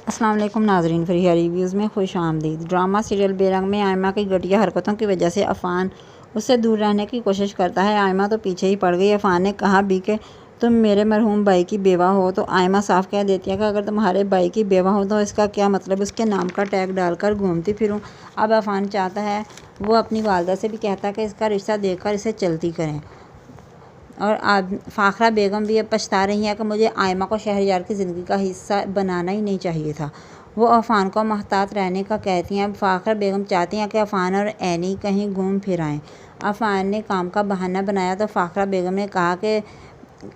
अस्सलाम वालेकुम नाज़रीन, फ़रिया रिव्यूज़ में खुश आमदीद। ड्रामा सीरियल बेरंग में आयमा की घटिया हरकतों की वजह से अफ़ान उससे दूर रहने की कोशिश करता है। आयमा तो पीछे ही पड़ गई। अफ़ान ने कहा भी कि तुम मेरे मरहूम भाई की बेवा हो, तो आयमा साफ कह देती है कि अगर तुम्हारे भाई की बेवा हो तो इसका क्या मतलब उसके नाम का टैग डालकर घूमती फिरूँ। अब अफ़ान चाहता है, वो अपनी वालदा से भी कहता है कि इसका रिश्ता देखकर इसे चलती करें। और फ़ाखरा बेगम भी अब पछता रही हैं कि मुझे आयमा को शहरयार की ज़िंदगी का हिस्सा बनाना ही नहीं चाहिए था। वो अफ़ान को महतात रहने का कहती हैं। अब फ़ाखरा बेगम चाहती हैं कि अफ़ान और एनी कहीं घूम फिर आएँ। अफ़ान ने काम का बहाना बनाया तो फ़ाखरा बेगम ने कहा कि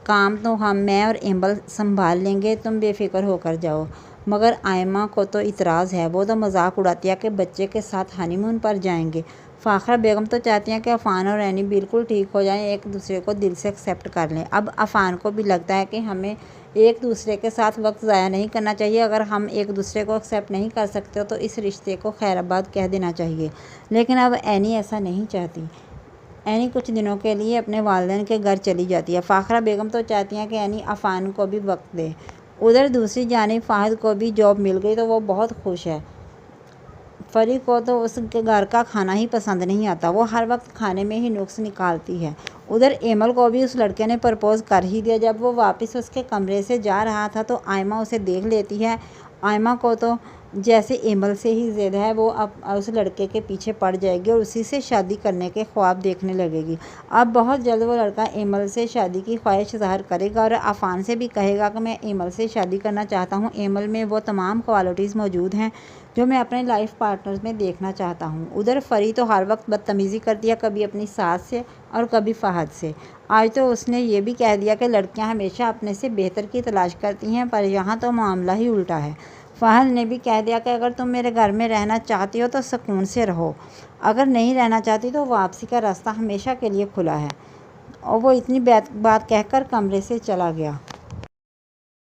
काम तो मैं और एम्बल संभाल लेंगे, तुम बेफ़िक्र होकर जाओ। मगर आयमा को तो इतराज़ है। वो तो मजाक उड़ाती है कि बच्चे के साथ हनीमून पर जाएंगे। फ़ाखरा बेगम तो चाहती हैं कि अफ़ान और एनी बिल्कुल ठीक हो जाएं, एक दूसरे को दिल से एक्सेप्ट कर लें। अब अफ़ान को भी लगता है कि हमें एक दूसरे के साथ वक्त ज़ाया नहीं करना चाहिए। अगर हम एक दूसरे को एक्सेप्ट नहीं कर सकते तो इस रिश्ते को खैराबाद कह देना चाहिए। लेकिन अब एनी ऐसा नहीं चाहती। एनी कुछ दिनों के लिए अपने वालिदैन के घर चली जाती है। फ़ाखरा बेगम तो चाहती हैं कि एनी अफ़ान को भी वक्त दे। उधर दूसरी जानिब फ़ाहिद को भी जॉब मिल गई तो वो बहुत खुश है। फरी को तो उसके घर का खाना ही पसंद नहीं आता। वो हर वक्त खाने में ही नुक्स निकालती है। उधर एमल को भी उस लड़के ने प्रपोज़ कर ही दिया। जब वो वापस उसके कमरे से जा रहा था तो आयमा उसे देख लेती है। आयमा को तो जैसे एमल से ही ज़िद है। वो अब उस लड़के के पीछे पड़ जाएगी और उसी से शादी करने के ख्वाब देखने लगेगी। अब बहुत जल्द वो लड़का एमल से शादी की ख्वाहिश ज़ाहिर करेगा और अफ़ान से भी कहेगा कि मैं एमल से शादी करना चाहता हूँ। एमल में वो तमाम क्वालिटीज़ मौजूद हैं जो मैं अपने लाइफ पार्टनर्स में देखना चाहता हूँ। उधर फरी तो हर वक्त बदतमीज़ी करती है, कभी अपनी सास से और कभी फ़हद से। आज तो उसने ये भी कह दिया कि लड़कियाँ हमेशा अपने से बेहतर की तलाश करती हैं, पर यहाँ तो मामला ही उल्टा है। फ़हद ने भी कह दिया कि अगर तुम मेरे घर में रहना चाहती हो तो सुकून से रहो, अगर नहीं रहना चाहती तो वापसी का रास्ता हमेशा के लिए खुला है। और वो इतनी बात कहकर कमरे से चला गया।